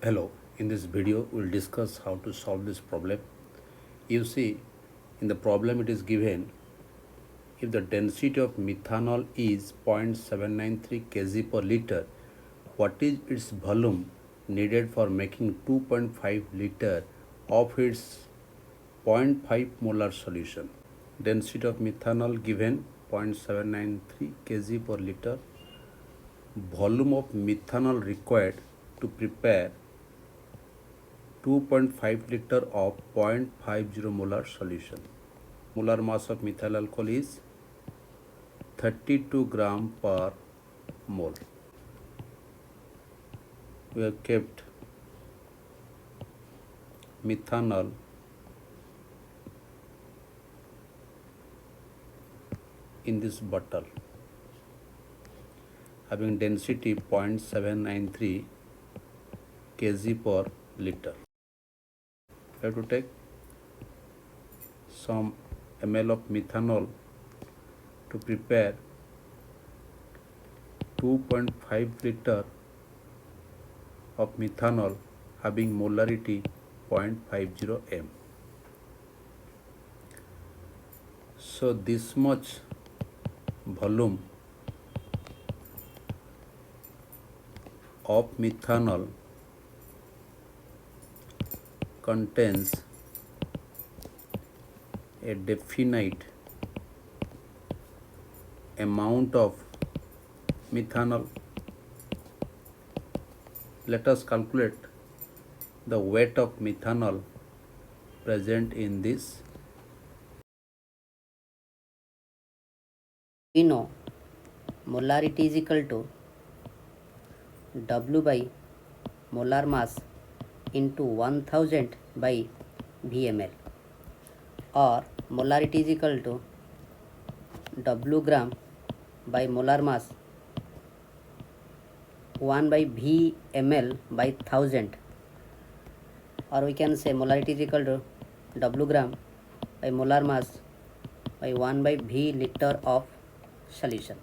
Hello, in this video we'll discuss how to solve this problem. You see, in the problem it is given if the density of methanol is 0.793 kg per liter, what is its volume needed for making 2.5 liter of its zero point 0.5 molar solution? Density of methanol given 0.793 kg per liter, volume of methanol required to prepare 2.5 liter of 0.50 molar solution. Molar mass of methyl alcohol is 32 gram per mole. We have kept methanol in this bottle having density 0.793 kg per liter. We have to take some ml of methanol to prepare 2.5 liter of methanol having molarity 0.50 m. So this much volume of methanol contains a definite amount of methanol. Let us calculate the weight of methanol present in this. We know molarity is equal to W by molar mass into 1000 by VmL, or molarity is equal to W gram by molar mass 1 by Vml by 1000, or we can say molarity is equal to W gram by molar mass by 1 by V liter of solution.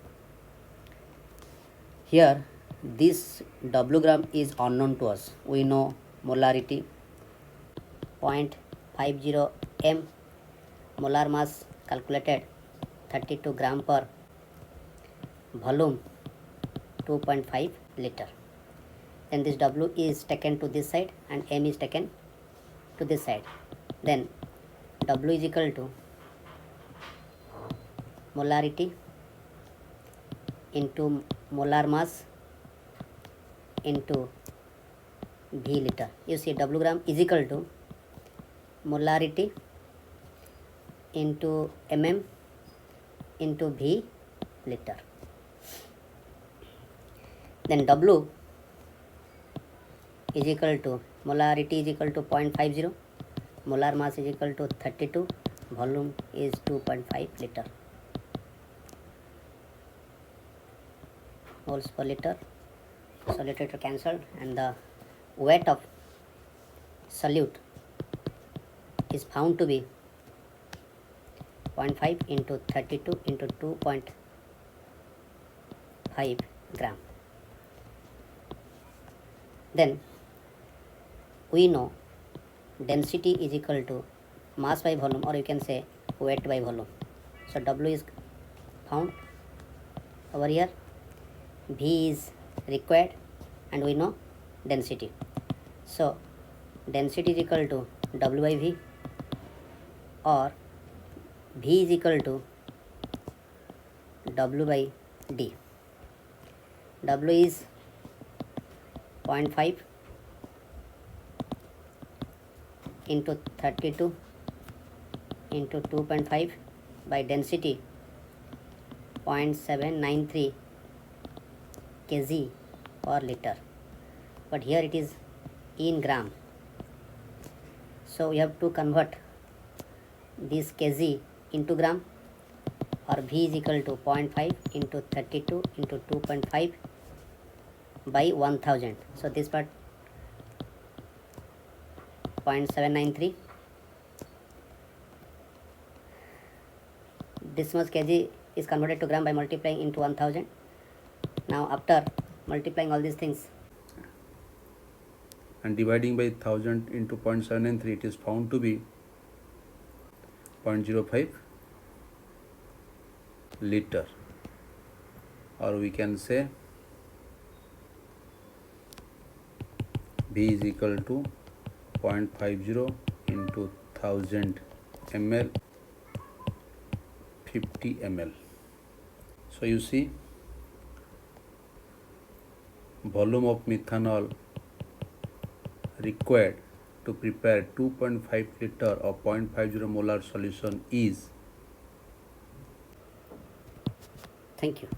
Here this W gram is unknown to us. We know molarity 0.50 m, molar mass calculated 32 gram per, volume 2.5 liter. Then this W is taken to this side and M is taken to this side. Then W is equal to molarity into molar mass into V liter. You see W gram is equal to molarity into mm into V liter. Then W is equal to molarity is equal to 0.50, molar mass is equal to 32, volume is 2.5 liter. Moles per liter, so liter cancelled, and the weight of solute is found to be 0.5 into 32 into 2.5 gram. Then we know density is equal to mass by volume, or you can say weight by volume. So W is found over here, V is required, and we know density. So density is equal to W by V, or V is equal to W by D. W is 0.5 into 32 into 2.5 by density 0.793 kg per liter, but here it is in gram, so we have to convert this kg into gram, or V is equal to 0.5 into 32 into 2.5 by 1000. So this part 0.793, this much kg is converted to gram by multiplying into 1000. Now after multiplying all these things, and dividing by 1000 into 0.793, it is found to be 0.05 liter, or we can say V is equal to 0.50 into 1000 ml, 50 ml. So you see, volume of methanol required to prepare 2.5 liter of 0.50 molar solution is. Thank you.